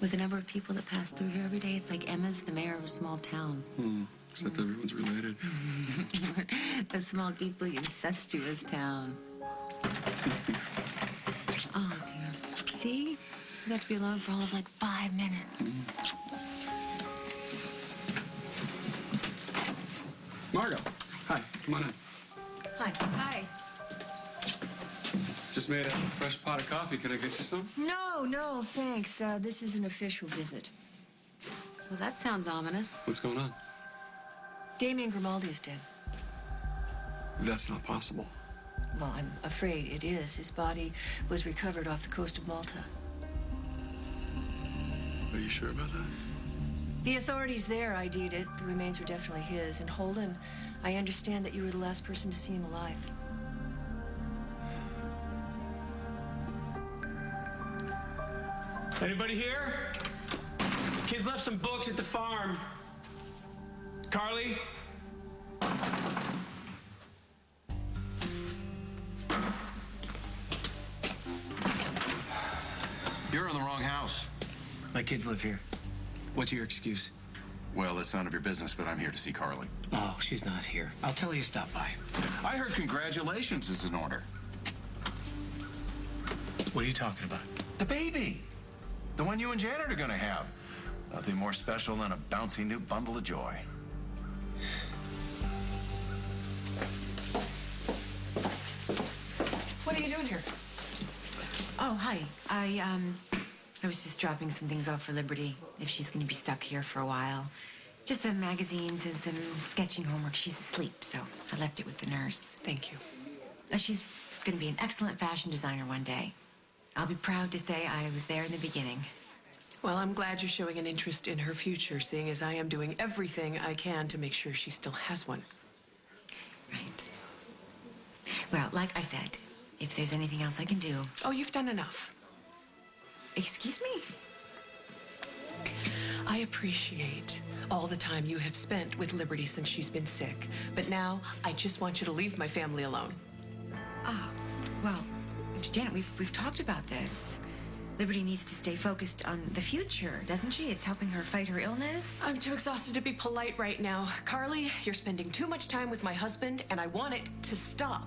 With the number of people that pass through here every day, it's like Emma's the mayor of a small town. Except everyone's related. A small, deeply incestuous town. Oh, dear. See? You got to be alone for all of like 5 minutes. Margot, hi. Come on in. Hi. Hi. Just made a fresh pot of coffee. Can I get you some? No, thanks. This is an official visit. Well, that sounds ominous. What's going on? Damien Grimaldi is dead. That's not possible. Well, I'm afraid it is. His body was recovered off the coast of Malta. Are you sure about that? The authorities there ID'd it. The remains were definitely his. And Holden, I understand that you were the last person to see him alive. Anybody here? Kids left some books at the farm. Carly? You're in the wrong house. My kids live here. What's your excuse? Well, it's none of your business, but I'm here to see Carly. Oh, she's not here. I'll tell her you stopped by. I heard congratulations is in order. What are you talking about? The baby. The one you and Janet are gonna have. Nothing more special than a bouncy new bundle of joy. What are you doing here? Oh, hi. I was just dropping some things off for Liberty, if she's gonna be stuck here for a while. Just some magazines and some sketching homework. She's asleep, so I left it with the nurse. Thank you. She's gonna be an excellent fashion designer one day. I'll be proud to say I was there in the beginning. Well, I'm glad you're showing an interest in her future, seeing as I am doing everything I can to make sure she still has one. Right. Well, like I said, if there's anything else I can do... Oh, you've done enough. Excuse me? I appreciate all the time you have spent with Liberty since she's been sick. But now, I just want you to leave my family alone. Oh, well, Janet, we've talked about this. Liberty needs to stay focused on the future, doesn't she? It's helping her fight her illness. I'm too exhausted to be polite right now. Carly, you're spending too much time with my husband, and I want it to stop.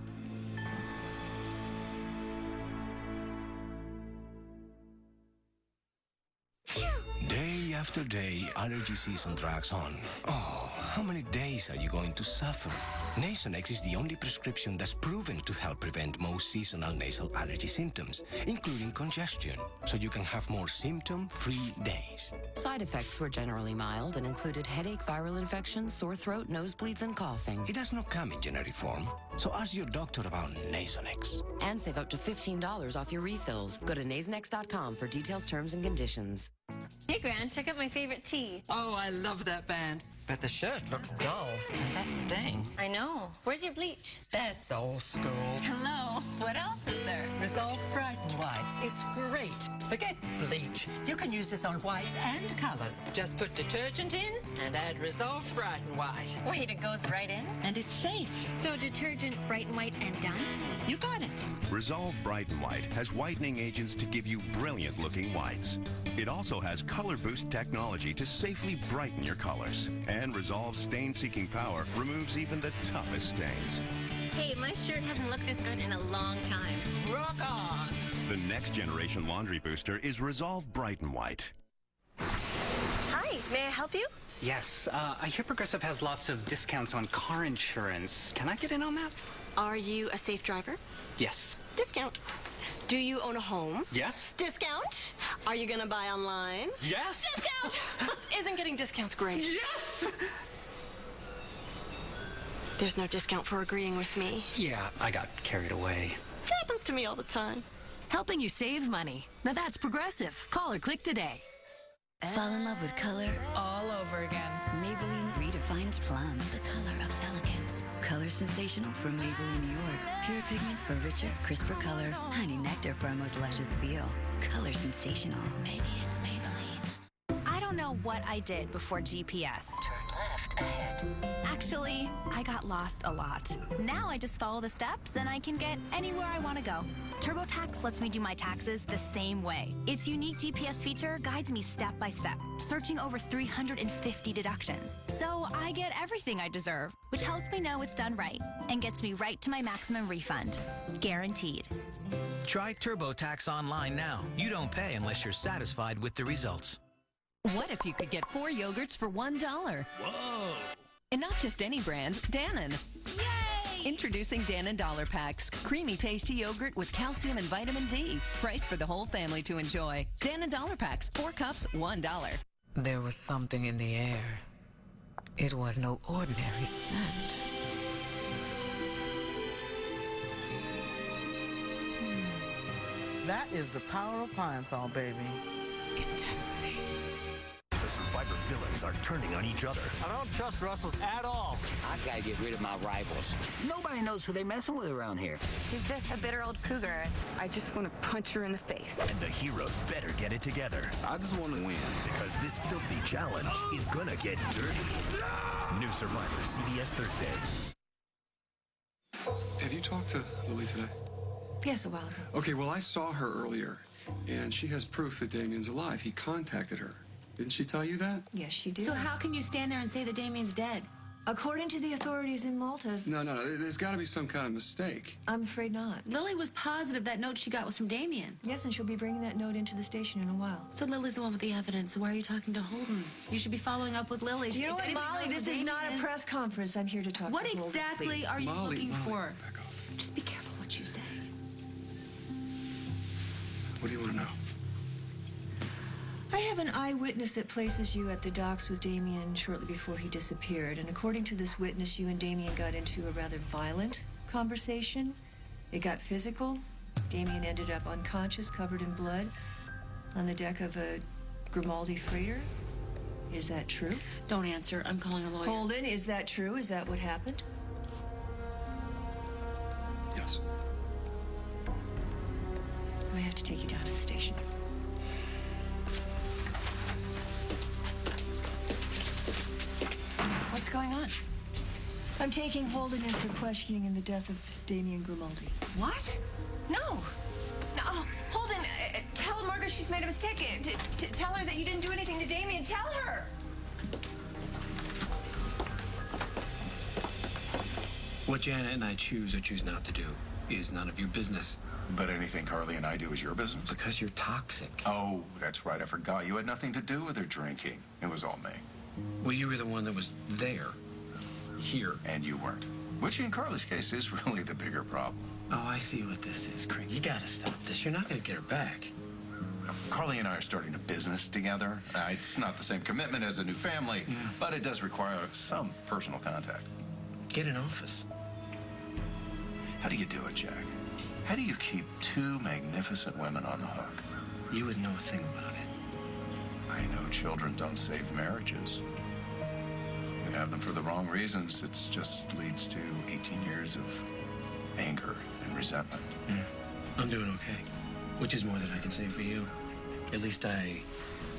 Day after day, allergy season drags on. Oh, how many days are you going to suffer? Nasonex is the only prescription that's proven to help prevent most seasonal nasal allergy symptoms, including congestion, so you can have more symptom-free days. Side effects were generally mild and included headache, viral infection, sore throat, nosebleeds, and coughing. It does not come in generic form, so ask your doctor about Nasonex. And save up to $15 off your refills. Go to nasonex.com for details, terms, and conditions. Hey, Gran, check out my favorite tea. Oh, I love that band. But the shirt looks dull. And that stain. I know. Where's your bleach? That's old school. Hello. What else is there? Resolve Bright and White. It's great. Forget bleach. You can use this on whites and colors. Just put detergent in and add Resolve Bright and White. Wait, it goes right in? And it's safe. So detergent, Bright and White, and done? You got it. Resolve Bright and White has whitening agents to give you brilliant-looking whites. It also has Color Boost technology to safely brighten your colors. And Resolve Stain-Seeking Power removes even the toughest stains. Hey, my shirt hasn't looked this good in a long time. Rock on! The next generation laundry booster is Resolve Bright and White. Hi, may I help you? Yes, I hear Progressive has lots of discounts on car insurance. Can I get in on that? Are you a safe driver? Yes. Discount. Do you own a home? Yes. Discount. Are you gonna buy online? Yes. Discount. Isn't getting discounts great? Yes. There's no discount for agreeing with me. Yeah, I got carried away. It happens to me all the time. Helping you save money. Now that's Progressive. Call or click today. Fall in love with color all over again. Maybelline redefines plum. The color of elegance. Color sensational from Maybelline, New York. Pure pigments for richer, crisper color. Honey nectar for a most luscious feel. Color sensational. Maybe it's Maybelline. I don't know what I did before GPS. Turn left ahead. Actually, I got lost a lot. Now I just follow the steps and I can get anywhere I want to go. TurboTax lets me do my taxes the same way. Its unique GPS feature guides me step by step, searching over 350 deductions. So I get everything I deserve, which helps me know it's done right and gets me right to my maximum refund. Guaranteed. Try TurboTax online now. You don't pay unless you're satisfied with the results. What if you could get 4 yogurts for $1? Whoa! And not just any brand, Dannon. Yay! Introducing Dannon Dollar Packs. Creamy, tasty yogurt with calcium and vitamin D. Priced for the whole family to enjoy. Dannon Dollar Packs, 4 cups, $1. There was something in the air. It was no ordinary scent. That is the power of Pine Sol, baby. Intensity. The Survivor villains are turning on each other. I don't trust Russell at all. I gotta get rid of my rivals. Nobody knows who they messing with around here. She's just a bitter old cougar. I just want to punch her in the face. And the heroes better get it together. I just want to win. Because this filthy challenge is gonna get dirty. New Survivor, CBS Thursday. Have you talked to Lily today? Yes, a while ago. Okay, well, I saw her earlier, and she has proof that Damien's alive. He contacted her. Didn't she tell you that? Yes, she did. So how can you stand there and say that Damien's dead? According to the authorities in Malta... No. There's got to be some kind of mistake. I'm afraid not. Lily was positive that note she got was from Damien. Yes, and she'll be bringing that note into the station in a while. So Lily's the one with the evidence, so why are you talking to Holden? You should be following up with Lily. You know what, Molly? This is not a press conference. I'm here to talk What to Holden, exactly please. are you looking for? Back off. Just be careful what you say. What do you want to know? I have an eyewitness that places you at the docks with Damien shortly before he disappeared. And according to this witness, you and Damien got into a rather violent conversation. It got physical. Damien ended up unconscious, covered in blood, on the deck of a Grimaldi freighter. Is that true? Don't answer. I'm calling a lawyer. Holden, is that true? Is that what happened? Yes. I have to take you down to the station. What's going on? I'm taking Holden in for questioning in the death of Damien Grimaldi. What? No. No. Holden, tell Margot she's made a mistake. Tell her that you didn't do anything to Damien. Tell her. What Janet and I choose or choose not to do is none of your business. But anything Carly and I do is your business? Because you're toxic. Oh, that's right. I forgot. You had nothing to do with her drinking. It was all me. Well, you were the one that was there. Here. And you weren't. Which in Carly's case is really the bigger problem. Oh, I see what this is, Craig. You gotta stop this. You're not gonna get her back. Carly and I are starting a business together. It's not the same commitment as a new family, but it does require some personal contact. Get an office. How do you do it, Jack? How do you keep two magnificent women on the hook? You wouldn't know a thing about it. I know children don't save marriages. You have them for the wrong reasons. It just leads to 18 years of anger and resentment. Yeah. I'm doing okay, which is more than I can say for you. At least I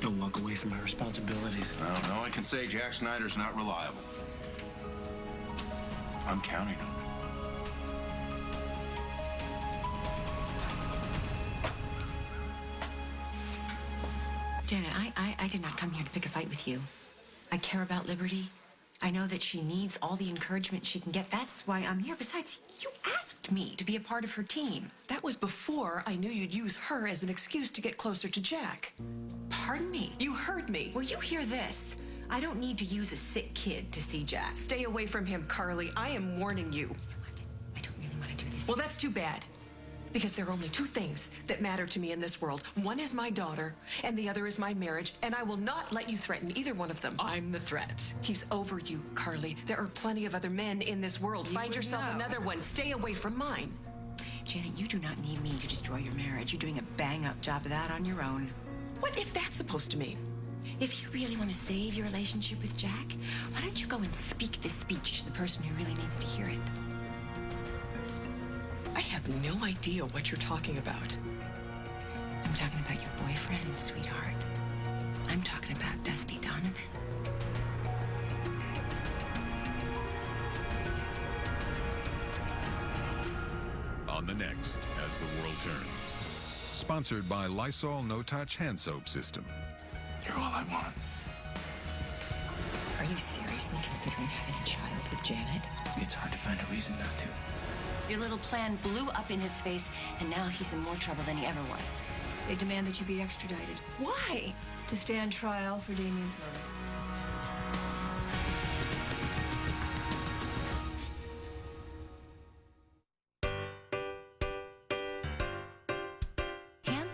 don't walk away from my responsibilities. Well, no one can say Jack Snyder's not reliable. I'm counting on it. Janet, I did not come here to pick a fight with you. I care about Liberty. I know that she needs all the encouragement she can get. That's why I'm here. Besides, you asked me to be a part of her team. That was before I knew you'd use her as an excuse to get closer to Jack. Pardon me? You heard me. Will you hear this? I don't need to use a sick kid to see Jack. Stay away from him, Carly. I am warning you. What? I don't really want to do this. Well, that's too bad. Because there are only two things that matter to me in this world. One is my daughter, and the other is my marriage, and I will not let you threaten either one of them. I'm the threat. He's over you, Carly. There are plenty of other men in this world. Find yourself another one. Stay away from mine. Janet, you do not need me to destroy your marriage. You're doing a bang-up job of that on your own. What is that supposed to mean? If you really want to save your relationship with Jack, why don't you go and speak this speech to the person who really needs to hear it? I have no idea what you're talking about. I'm talking about your boyfriend, sweetheart. I'm talking about Dusty Donovan. on the next As the World Turns. Sponsored by Lysol No-Touch Hand Soap System. You're all I want. Are you seriously considering having a child with Janet? It's hard to find a reason not to. Your little plan blew up in his face, and now he's in more trouble than he ever was. They demand that you be extradited. Why? To stand trial for Damien's murder.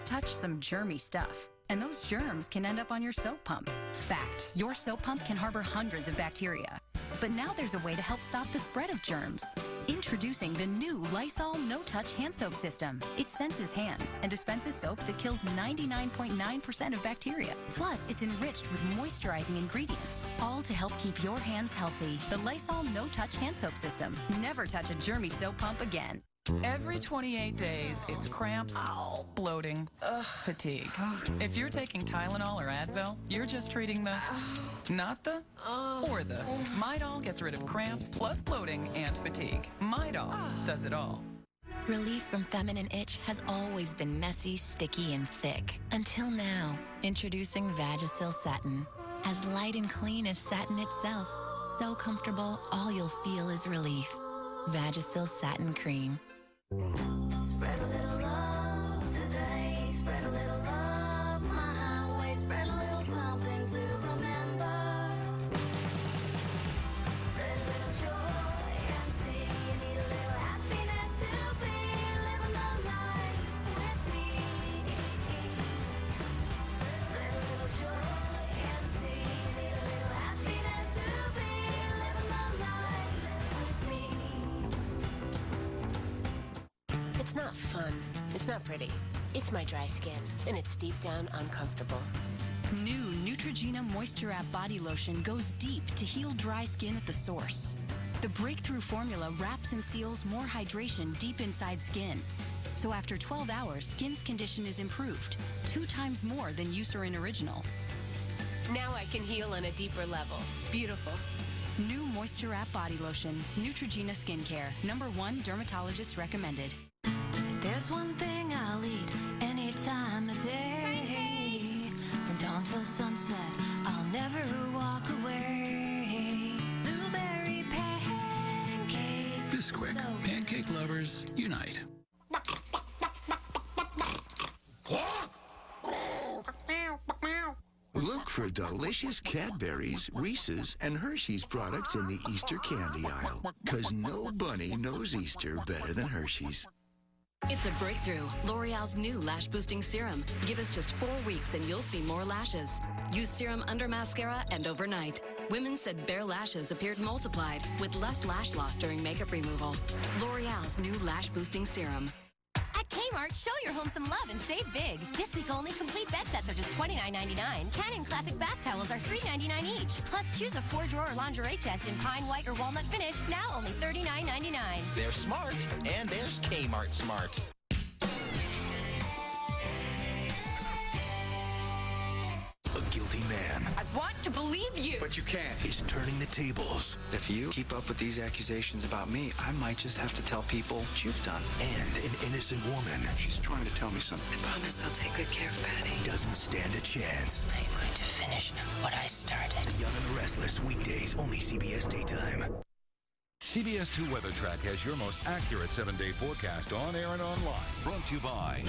Touch some germy stuff, and those germs can end up on your soap pump. Fact, your soap pump can harbor hundreds of bacteria. But now there's a way to help stop the spread of germs. Introducing the new Lysol No-Touch Hand Soap System. It senses hands and dispenses soap that kills 99.9% of bacteria. Plus, it's enriched with moisturizing ingredients, all to help keep your hands healthy. The Lysol No-Touch Hand Soap System. Never touch a germy soap pump again. Every 28 days, it's cramps, bloating, fatigue. If you're taking Tylenol or Advil, you're just treating the, not the, or the. Midol gets rid of cramps plus bloating and fatigue. Midol does it all. Relief from feminine itch has always been messy, sticky, and thick. Until now, introducing Vagisil Satin. As light and clean as satin itself. So comfortable, all you'll feel is relief. Vagisil Satin Cream. Spread a little love today. Spread a little love my way. Spread a little something to remember. Spread a little joy and see. You need a little happiness to be living the life with me. Spread a little joy and see. You need a little happiness to be living the life with me. It's not fun. It's not pretty. It's my dry skin, and it's deep down uncomfortable. New Neutrogena Moisture Wrap Body Lotion goes deep to heal dry skin at the source. The breakthrough formula wraps and seals more hydration deep inside skin. So after 12 hours, skin's condition is improved, 2 times more than Eucerin Original. Now I can heal on a deeper level. Beautiful. New Moisture Wrap Body Lotion. Neutrogena Skincare. #1 dermatologist recommended. There's one thing I'll eat any time of day. From dawn till sunset, I'll never walk away. Blueberry pancakes. This quick, pancake lovers unite. Look for delicious Cadbury's, Reese's, and Hershey's products in the Easter candy aisle. 'Cause no bunny knows Easter better than Hershey's. It's a breakthrough. L'Oreal's new Lash Boosting Serum. Give us just 4 weeks and you'll see more lashes. Use serum under mascara and overnight. Women said bare lashes appeared multiplied with less lash loss during makeup removal. L'Oreal's new Lash Boosting Serum. At Kmart, show your home some love and save big. This week only, complete bed sets are just $29.99. Canon Classic bath towels are $3.99 each. Plus, choose a 4-drawer lingerie chest in pine, white, or walnut finish, now only $39.99. They're smart, and there's Kmart Smart. A guilty man I want to believe you. But you can't. is turning the tables. If you keep up with these accusations about me, I might just have to tell people what you've done. And an innocent woman. She's trying to tell me something. I promise I'll take good care of Patty. Doesn't stand a chance. I'm going to finish what I started. The Young and the Restless, weekdays, only CBS Daytime. CBS 2 Weather Track has your most accurate 7-day forecast on air and online. Brought to you by